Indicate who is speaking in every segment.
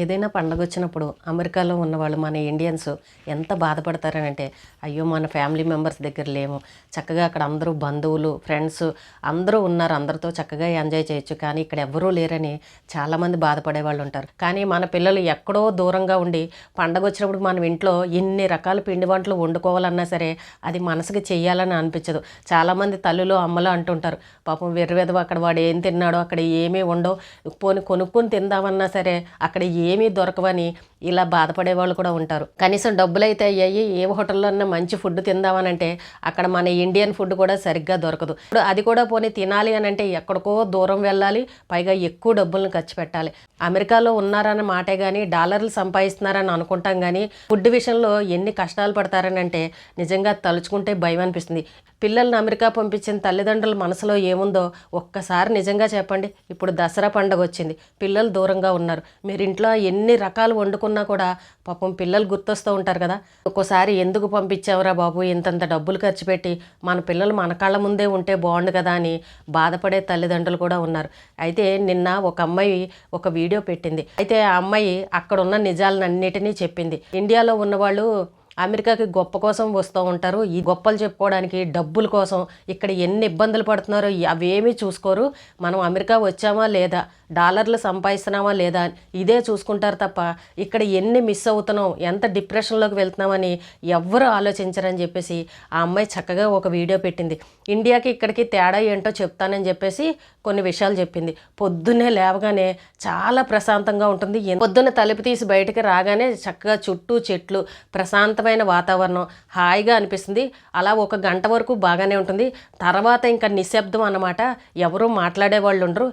Speaker 1: ఏదైనా పండగొచ్చినప్పుడు అమెరికాలో ఉన్నవాళ్ళు మన ఇండియన్స్ ఎంత బాధపడతారనంటే, అయ్యో! మన ఫ్యామిలీ మెంబర్స్ దగ్గర లేము. చక్కగా అక్కడ అందరూ బంధువులు, ఫ్రెండ్స్ అందరూ ఉన్నారు. అందరితో చక్కగా ఎంజాయ్ చేయొచ్చు. కానీ ఇక్కడ ఎవ్వరూ లేరని చాలామంది బాధపడేవాళ్ళు ఉంటారు. కానీ మన పిల్లలు ఎక్కడో దూరంగా ఉండి పండగొచ్చినప్పుడు మనం ఇంట్లో ఎన్ని రకాల పిండి వంటలు వండుకోవాలన్నా సరే అది మనసుకి చెయ్యాలని అనిపించదు. చాలామంది తల్లులు, అమ్మలు అంటుంటారు, పాపం వెర్రివెదవ అక్కడ వాడు ఏం తిన్నాడో, అక్కడ ఏమీ ఉండవు, పోని కొనుక్కొని తిందామన్నా సరే అక్కడ ఏమీ దొరకవని ఇలా బాధపడేవాళ్ళు కూడా ఉంటారు. కనీసం డబ్బులు అయితే అయ్యాయి, ఏ హోటల్లో అన్నా మంచి ఫుడ్ తిందామనంటే అక్కడ మన ఇండియన్ ఫుడ్ కూడా సరిగ్గా దొరకదు. అది కూడా పోనీ తినాలి అని అంటే ఎక్కడికో దూరం వెళ్ళాలి, పైగా ఎక్కువ డబ్బులను ఖర్చు పెట్టాలి. అమెరికాలో ఉన్నారన్న మాటే కానీ డాలర్లు సంపాదిస్తున్నారని అనుకుంటాం, కానీ ఫుడ్ విషయంలో ఎన్ని కష్టాలు పడతారని అంటే నిజంగా తలుచుకుంటే భయం అనిపిస్తుంది. పిల్లల్ని అమెరికా పంపించిన తల్లిదండ్రుల మనసులో ఏముందో ఒక్కసారి నిజంగా చెప్పండి. ఇప్పుడు దసరా పండుగ వచ్చింది, పిల్లలు దూరంగా ఉన్నారు, మీరు ఇంట్లో ఎన్ని రకాలు వండుకున్నా కూడా పాపం పిల్లలు గుర్తొస్తూ ఉంటారు కదా. ఒక్కోసారి ఎందుకు పంపించావురా బాబు, ఇంతంత డబ్బులు ఖర్చు పెట్టి, మన పిల్లలు మన కళ్ళ ముందే ఉంటే బాగుండు కదా అని బాధపడే తల్లిదండ్రులు కూడా ఉన్నారు. అయితే నిన్న ఒక అమ్మాయి ఒక వీడియో పెట్టింది. అయితే ఆ అమ్మాయి అక్కడ ఉన్న నిజాలన్నిటినీ చెప్పింది. ఇండియాలో ఉన్నవాళ్ళు అమెరికాకి గొప్ప కోసం వస్తూ ఉంటారు, ఈ గొప్పలు చెప్పుకోవడానికి డబ్బుల కోసం ఇక్కడ ఎన్ని ఇబ్బందులు పడుతున్నారో అవేమీ చూసుకోరు. మనం అమెరికా వచ్చామా లేదా, డాలర్లు సంపాదిస్తున్నామా లేదా ఇదే చూసుకుంటారు తప్ప ఇక్కడ ఎన్ని మిస్ అవుతున్నాం, ఎంత డిప్రెషన్లోకి వెళ్తున్నామని ఎవ్వరూ ఆలోచించరని చెప్పేసి ఆ అమ్మాయి చక్కగా ఒక వీడియో పెట్టింది. ఇండియాకి ఇక్కడికి తేడా ఏంటో చెప్తానని చెప్పేసి కొన్ని విషయాలు చెప్పింది. పొద్దున్నే లేవగానే చాలా ప్రశాంతంగా ఉంటుంది. పొద్దున్న తలుపు తీసి బయటకు రాగానే చక్కగా చుట్టూ చెట్లు, ప్రశాంతమైన వాతావరణం, హాయిగా అనిపిస్తుంది. అలా ఒక గంట వరకు బాగానే ఉంటుంది. తర్వాత ఇంకా నిశ్శబ్దం అన్నమాట, ఎవరూ మాట్లాడే వాళ్ళు ఉండరు.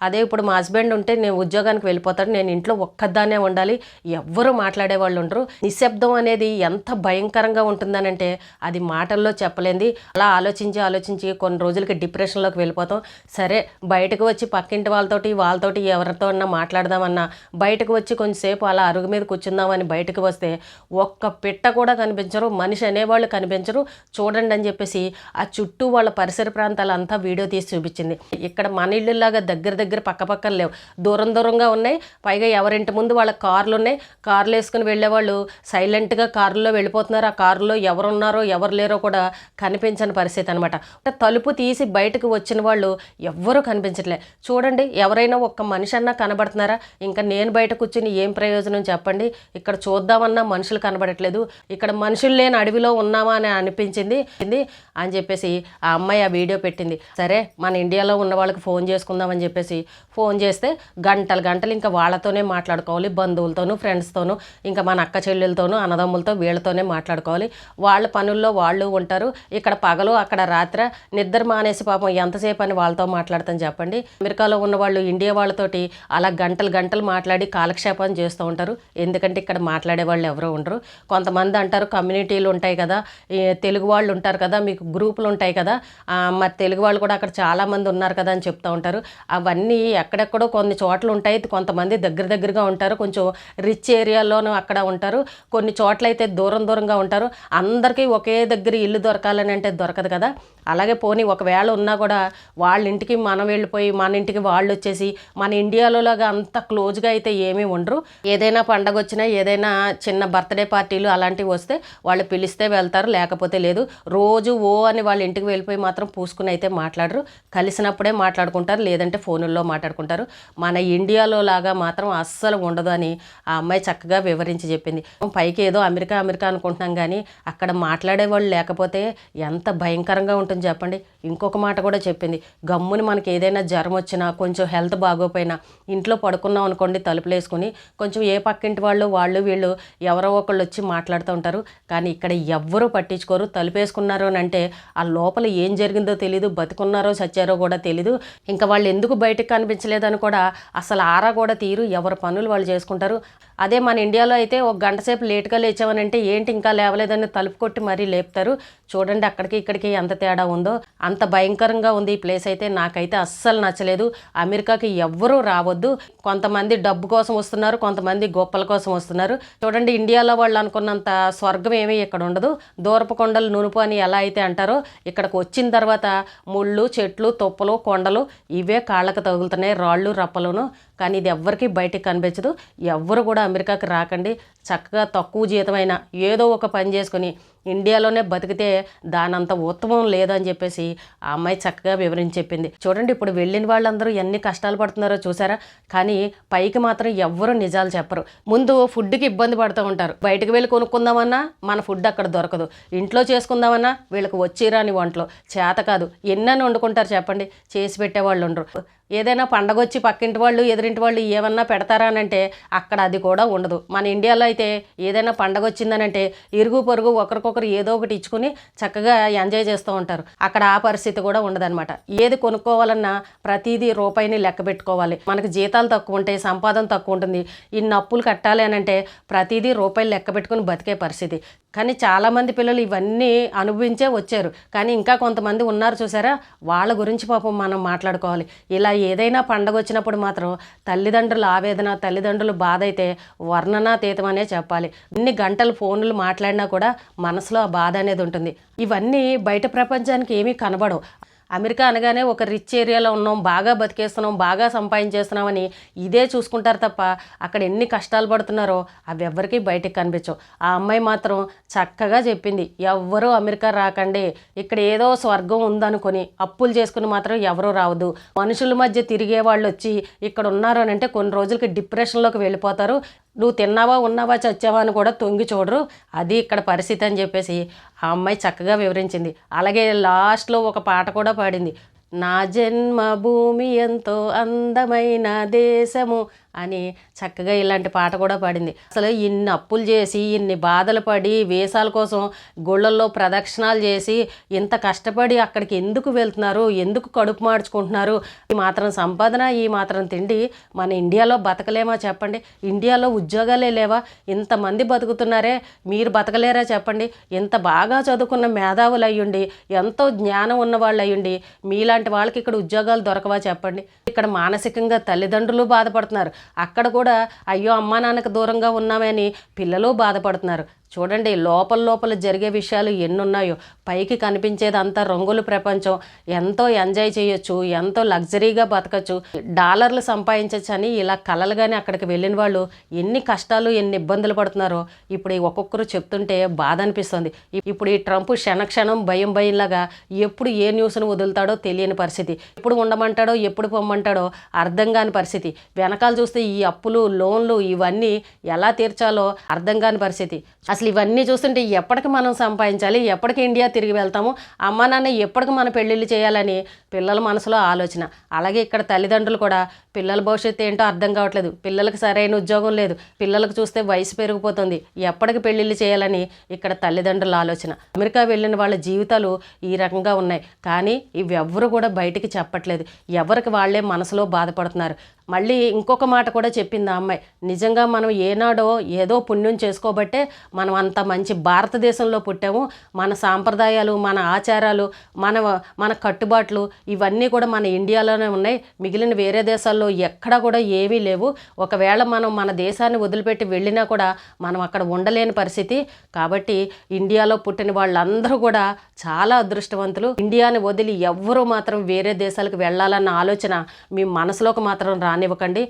Speaker 1: అదే ఇప్పుడు మా హస్బెండ్ ఉంటే నేను ఉద్యోగానికి వెళ్ళిపోతాడు, నేను ఇంట్లో ఒక్కదాన్నే ఉండాలి, ఎవ్వరూ మాట్లాడే వాళ్ళు ఉండరు. నిశ్శబ్దం అనేది ఎంత భయంకరంగా ఉంటుందనంటే అది మాటల్లో చెప్పలేంది. అలా ఆలోచించి కొన్ని రోజులకి డిప్రెషన్లోకి వెళ్ళిపోతాం. సరే బయటకు వచ్చి పక్కింటి వాళ్ళతోటి ఎవరితో అన్నా మాట్లాడదామన్నా, బయటకు వచ్చి కొంచెంసేపు అలా అరుగు మీద కూర్చుందామని బయటకు వస్తే ఒక్క పిట్ట కూడా కనిపించరు, మనిషి అనేవాళ్ళు కనిపించరు. చూడండి అని చెప్పేసి ఆ చుట్టూ వాళ్ళ పరిసర ప్రాంతాలంతా వీడియో తీసి చూపించింది. ఇక్కడ మన ఇళ్ళలాగా దగ్గర పక్కపక్కన లేవు, దూరంగా ఉన్నాయి. పైగా ఎవరింటి ముందు వాళ్ళ కార్లు ఉన్నాయి, కార్లు వేసుకుని వెళ్ళేవాళ్ళు సైలెంట్గా కారులో వెళ్ళిపోతున్నారు. ఆ కారులో ఎవరున్నారో ఎవరు లేరో కూడా కనిపించని పరిస్థితి అనమాట. తలుపు తీసి బయటకు వచ్చిన వాళ్ళు ఎవ్వరూ కనిపించట్లే. చూడండి, ఎవరైనా ఒక్క మనిషి అన్నా కనబడుతున్నారా? ఇంకా నేను బయట కూర్చుని ఏం ప్రయోజనం చెప్పండి. ఇక్కడ చూద్దామన్నా మనుషులు కనబడట్లేదు, ఇక్కడ మనుషులు లేని అడవిలో ఉన్నామా అని అనిపించింది అని చెప్పేసి ఆ అమ్మాయి ఆ వీడియో పెట్టింది. సరే మన ఇండియాలో ఉన్న వాళ్ళకి ఫోన్ చేసుకుందామని చెప్పేసి ఫోన్ చేస్తే గంటలు ఇంకా వాళ్ళతోనే మాట్లాడుకోవాలి, బంధువులతోనూ, ఫ్రెండ్స్తోనూ, ఇంకా మన అక్క చెల్లెలతోనూ, అన్నదమ్ములతో, వీళ్ళతోనే మాట్లాడుకోవాలి. వాళ్ళ పనుల్లో వాళ్ళు ఉంటారు. ఇక్కడ పగలు అక్కడ రాత్రి నిద్ర మానేసి పాపం ఎంతసేపు అని వాళ్ళతో మాట్లాడతాను చెప్పండి. అమెరికాలో ఉన్న వాళ్ళు ఇండియా వాళ్ళతోటి అలా గంటలు మాట్లాడి కాలక్షేపం చేస్తూ ఉంటారు. ఎందుకంటే ఇక్కడ మాట్లాడే వాళ్ళు ఎవరో ఉండరు. కొంతమంది అంటారు కమ్యూనిటీలు ఉంటాయి కదా, తెలుగు వాళ్ళు ఉంటారు కదా, మీకు గ్రూపులు ఉంటాయి కదా, మరి తెలుగు వాళ్ళు కూడా అక్కడ చాలామంది ఉన్నారు కదా అని చెప్తూ ఉంటారు. అవన్నీ ఎక్కడెక్కడో కొన్ని చోట్ల ఉంటాయి, కొంతమంది దగ్గరగా ఉంటారు, కొంచెం రిచ్ ఏరియాలోనూ అక్కడ ఉంటారు, కొన్ని చోట్ల అయితే దూరంగా ఉంటారు. అందరికీ ఒకే దగ్గర ఇల్లు దొరకాలని అంటే దొరకదు కదా. అలాగే పోనీ ఒకవేళ ఉన్నా కూడా వాళ్ళ ఇంటికి మనం వెళ్ళిపోయి మన ఇంటికి వాళ్ళు వచ్చేసి మన ఇండియాలోలాగా అంత క్లోజ్గా అయితే ఏమీ ఉండరు. ఏదైనా పండగ వచ్చినా, ఏదైనా చిన్న బర్త్డే పార్టీలు అలాంటివి వస్తే వాళ్ళు పిలిస్తే వెళ్తారు, లేకపోతే లేదు. రోజు ఓ అని వాళ్ళ ఇంటికి వెళ్ళిపోయి మాత్రం పూసుకుని అయితే మాట్లాడరు. కలిసినప్పుడే మాట్లాడుకుంటారు, లేదంటే ఫోనుల్లో మాట్లాడుకుంటారు. మన ఇండియాలో లాగా మాత్రం అస్సలు ఉండదు అని ఆ అమ్మాయి చక్కగా వివరించి చెప్పింది. పైకి ఏదో అమెరికా అనుకుంటున్నాం, కానీ అక్కడ మాట్లాడేవాళ్ళు లేకపోతే ఎంత భయంకరంగా ఉంటుంది చెప్పండి. ఇంకొక మాట కూడా చెప్పింది, గమ్ముని మనకి ఏదైనా జ్వరం వచ్చినా, కొంచెం హెల్త్ బాగోపోయినా ఇంట్లో పడుకున్నాం అనుకోండి, తలుపులు వేసుకుని కొంచెం ఏ పక్కింటి వాళ్ళు వీళ్ళు ఎవరో ఒకళ్ళు వచ్చి మాట్లాడుతూ ఉంటారు. కానీ ఇక్కడ ఎవ్వరూ పట్టించుకోరు. తలుపు వేసుకున్నారు అని అంటే ఆ లోపల ఏం జరిగిందో తెలీదు, బతుకున్నారో చచ్చారో కూడా తెలీదు. ఇంకా వాళ్ళు ఎందుకు బయటకు కనిపించలేదని కూడా అసలు ఆరా కూడా తీరు, ఎవరి పనులు వాళ్ళు చేసుకుంటారు. అదే మన ఇండియాలో అయితే ఒక గంట సేపు లేట్గా లేచామనంటే ఏంటి ఇంకా లేవలేదని తలుపు కొట్టి మరీ లేపుతారు. చూడండి అక్కడికి ఇక్కడికి ఎంత తేడా ఉందో. అంత భయంకరంగా ఉంది ఈ ప్లేస్ అయితే. నాకైతే అస్సలు నచ్చలేదు. అమెరికాకి ఎవ్వరూ రావద్దు. కొంతమంది డబ్బు కోసం వస్తున్నారు, కొంతమంది గొప్పల కోసం వస్తున్నారు. చూడండి ఇండియాలో వాళ్ళు అనుకున్నంత స్వర్గం ఏమీ ఇక్కడ ఉండదు. దూరపు కొండలు నునుపు అని ఎలా అయితే అంటారో, ఇక్కడికి వచ్చిన తర్వాత ముళ్ళు, చెట్లు, తుప్పలు, కొండలు ఇవే కాళ్ళకు తగులుతున్నాయి, రాళ్ళు రప్పలును. కానీ ఇది ఎవ్వరికీ బయటికి కనిపించదు. ఎవ్వరు కూడా అమెరికాకి రాకండి. చక్కగా తక్కువ జీతమైన ఏదో ఒక పని చేసుకుని ఇండియాలోనే బతికితే దానంత ఉత్తమం లేదని చెప్పేసి ఆ అమ్మాయి చక్కగా వివరించి చెప్పింది. చూడండి, ఇప్పుడు వెళ్ళిన వాళ్ళందరూ ఎన్ని కష్టాలు పడుతున్నారో చూసారా. కానీ పైకి మాత్రం ఎవ్వరూ నిజాలు చెప్పరు. ముందు ఫుడ్కి ఇబ్బంది పడుతూ ఉంటారు. బయటకు వెళ్ళి కొనుక్కుందామన్నా మన ఫుడ్ అక్కడ దొరకదు. ఇంట్లో చేసుకుందామన్నా వీళ్ళకి వచ్చిరాని వంటలు చేత కాదు. ఎన్నని వండుకుంటారు చెప్పండి, చేసి పెట్టేవాళ్ళు ఉండరు. ఏదైనా పండగ వచ్చి పక్కింటి వాళ్ళు ఎదురింటి వాళ్ళు ఏమన్నా పెడతారా అని అంటే అక్కడ అది కూడా ఉండదు. మన ఇండియాలో అయితే ఏదైనా పండగ వచ్చిందనంటే ఇరుగు పొరుగు ఒకరికొకరు ఏదో ఒకటి ఇచ్చుకుని చక్కగా ఎంజాయ్ చేస్తూ ఉంటారు. అక్కడ ఆ పరిస్థితి కూడా ఉండదన్నమాట. ఏది కొనుక్కోవాలన్నా ప్రతిదీ రూపాయిని లెక్క పెట్టుకోవాలి. మనకు జీతాలు తక్కువ ఉంటాయి, సంపాదన తక్కువ ఉంటుంది. ఇన్ని అప్పులు కట్టాలి అని అంటే ప్రతిదీ రూపాయలు లెక్క పెట్టుకుని బతికే పరిస్థితి. కానీ చాలామంది పిల్లలు ఇవన్నీ అనుభవించే వచ్చారు. కానీ ఇంకా కొంతమంది ఉన్నారు చూసారా, వాళ్ళ గురించి పాపం మనం మాట్లాడుకోవాలి. ఇలా ఏదైనా పండగ వచ్చినప్పుడు మాత్రం తల్లిదండ్రుల ఆవేదన, తల్లిదండ్రుల బాధ అయితే వర్ణనాతీతమనే చెప్పాలి. ఇన్ని గంటలు ఫోన్లు మాట్లాడినా కూడా మనసులో ఆ బాధ అనేది ఉంటుంది. ఇవన్నీ బయట ప్రపంచానికి ఏమీ కనబడవు. అమెరికా అనగానే ఒక రిచ్ ఏరియాలో ఉన్నాం, బాగా బతికేస్తున్నాం, బాగా సంపాదించేస్తున్నామని ఇదే చూసుకుంటారు తప్ప అక్కడ ఎన్ని కష్టాలు పడుతున్నారో అవి ఎవ్వరికీ బయటికి కనిపించవు. ఆ అమ్మాయి మాత్రం చక్కగా చెప్పింది, ఎవ్వరూ అమెరికా రాకండి, ఇక్కడ ఏదో స్వర్గం ఉందనుకొని అప్పులు చేసుకుని మాత్రం ఎవరూ రావద్దు. మనుషుల మధ్య తిరిగే వాళ్ళు వచ్చి ఇక్కడ ఉన్నారు అని అంటే కొన్ని రోజులకి డిప్రెషన్లోకి వెళ్ళిపోతారు. నువ్వు తిన్నావా, ఉన్నావా, చచ్చావా అని కూడా తొంగి చూడరు. అది ఇక్కడ పరిస్థితి అని చెప్పేసి ఆ అమ్మాయి చక్కగా వివరించింది. అలాగే లాస్ట్లో ఒక పాట కూడా పాడింది. నా జన్మభూమి ఎంతో అందమైన దేశము అని చక్కగా ఇలాంటి పాట కూడా పాడింది. అసలు ఇన్ని అప్పులు చేసి, ఇన్ని బాధలు పడి, వీసాల కోసం గుళ్ళల్లో ప్రదక్షిణాలు చేసి, ఇంత కష్టపడి అక్కడికి ఎందుకు వెళ్తున్నారు, ఎందుకు కడుపు మార్చుకుంటున్నారు? ఈ మాత్రం సంపాదన, ఈ మాత్రం తిండి మన ఇండియాలో బతకలేమా చెప్పండి? ఇండియాలో ఉద్యోగాలే లేవా? ఇంతమంది బతుకుతున్నారే, మీరు బతకలేరా చెప్పండి? ఇంత బాగా చదువుకున్న మేధావులు అయ్యుండి, ఎంతో జ్ఞానం ఉన్న వాళ్ళు అయ్యుండి మీలాంటి వాళ్ళకి ఇక్కడ ఉద్యోగాలు దొరకవా చెప్పండి? ఇక్కడ మానసికంగా తల్లిదండ్రులు బాధపడుతున్నారు. అక్కడ కూడా అయ్యో అమ్మా నాన్నకు దూరంగా ఉన్నామని పిల్లలు బాధపడుతున్నారు. చూడండి, లోపల జరిగే విషయాలు ఎన్నున్నాయో. పైకి కనిపించేది అంతా రంగుల ప్రపంచం, ఎంతో ఎంజాయ్ చేయొచ్చు, ఎంతో లగ్జరీగా బతకచ్చు, డాలర్లు సంపాదించవచ్చు అని ఇలా కలలుగానే అక్కడికి వెళ్ళిన వాళ్ళు ఎన్ని కష్టాలు, ఎన్ని ఇబ్బందులు పడుతున్నారో ఇప్పుడు ఒక్కొక్కరు చెప్తుంటే బాధ అనిపిస్తుంది. ఇప్పుడు ఈ ట్రంప్ క్షణక్షణం భయంలాగా ఎప్పుడు ఏ న్యూస్ను వదులుతాడో తెలియని పరిస్థితి, ఎప్పుడు ఉండమంటాడో ఎప్పుడు పొమ్మంటాడో అర్థం కాని పరిస్థితి. వెనకాల చూస్తే ఈ అప్పులు, లోన్లు ఇవన్నీ ఎలా తీర్చాలో అర్థం కాని పరిస్థితి. అసలు ఇవన్నీ చూస్తుంటే ఎప్పటికి మనం సంపాదించాలి, ఎప్పటికి ఇండియా తిరిగి వెళ్తాము, అమ్మ నాన్న ఎప్పటికి మన పెళ్ళిళ్ళు చేయాలని పిల్లల మనసులో ఆలోచన. అలాగే ఇక్కడ తల్లిదండ్రులు కూడా పిల్లల భవిష్యత్తు ఏంటో అర్థం కావట్లేదు. పిల్లలకు సరైన ఉద్యోగం లేదు, పిల్లలకు చూస్తే వయసు పెరిగిపోతుంది, ఎప్పటికి పెళ్ళిళ్ళు చేయాలని ఇక్కడ తల్లిదండ్రుల ఆలోచన. అమెరికా వెళ్ళిన వాళ్ళ జీవితాలు ఈ రకంగా ఉన్నాయి. కానీ ఇవి ఎవ్వరు కూడా బయటికి చెప్పట్లేదు. ఎవరికి వాళ్ళే మనసులో బాధపడుతున్నారు. మళ్ళీ ఇంకొక మాట కూడా చెప్పింది ఆ అమ్మాయి, నిజంగా మనం ఏనాడో ఏదో పుణ్యం చేసుకోబట్టే మనం అంత మంచి భారతదేశంలో పుట్టాము. మన సాంప్రదాయాలు, మన ఆచారాలు, మన కట్టుబాట్లు ఇవన్నీ కూడా మన ఇండియాలోనే ఉన్నాయి. మిగిలిన వేరే దేశాల్లో ఎక్కడా కూడా ఏమీ లేవు. ఒకవేళ మనం మన దేశాన్ని వదిలిపెట్టి వెళ్ళినా కూడా మనం అక్కడ ఉండలేని పరిస్థితి. కాబట్టి ఇండియాలో పుట్టిన వాళ్ళందరూ కూడా చాలా అదృష్టవంతులు. ఇండియాని వదిలి ఎవ్వరూ మాత్రం వేరే దేశాలకు వెళ్ళాలన్న ఆలోచన మీ మనసులోకి మాత్రం రానివ్వకండి.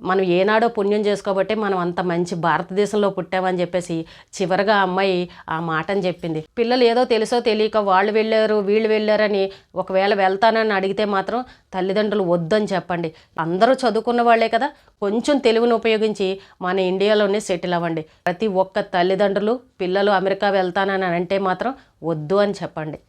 Speaker 1: మనం ఏనాడో పుణ్యం చేసుకోబట్టే మనం అంత మంచి భారతదేశంలో పుట్టామని చెప్పేసి చివరిగా అమ్మాయి ఆ మాటని చెప్పింది. పిల్లలు ఏదో తెలుసో తెలియక వాళ్ళు వెళ్ళారు, వీళ్ళు వెళ్ళారని ఒకవేళ వెళ్తానని అడిగితే మాత్రం తల్లిదండ్రులు వద్దని చెప్పండి. అందరూ చదువుకున్న వాళ్ళే కదా, కొంచెం తెలివిని ఉపయోగించి మన ఇండియాలోనే సెటిల్ అవ్వండి. ప్రతి ఒక్క తల్లిదండ్రులు పిల్లలు అమెరికా వెళ్తానని అంటే మాత్రం వద్దు అని చెప్పండి.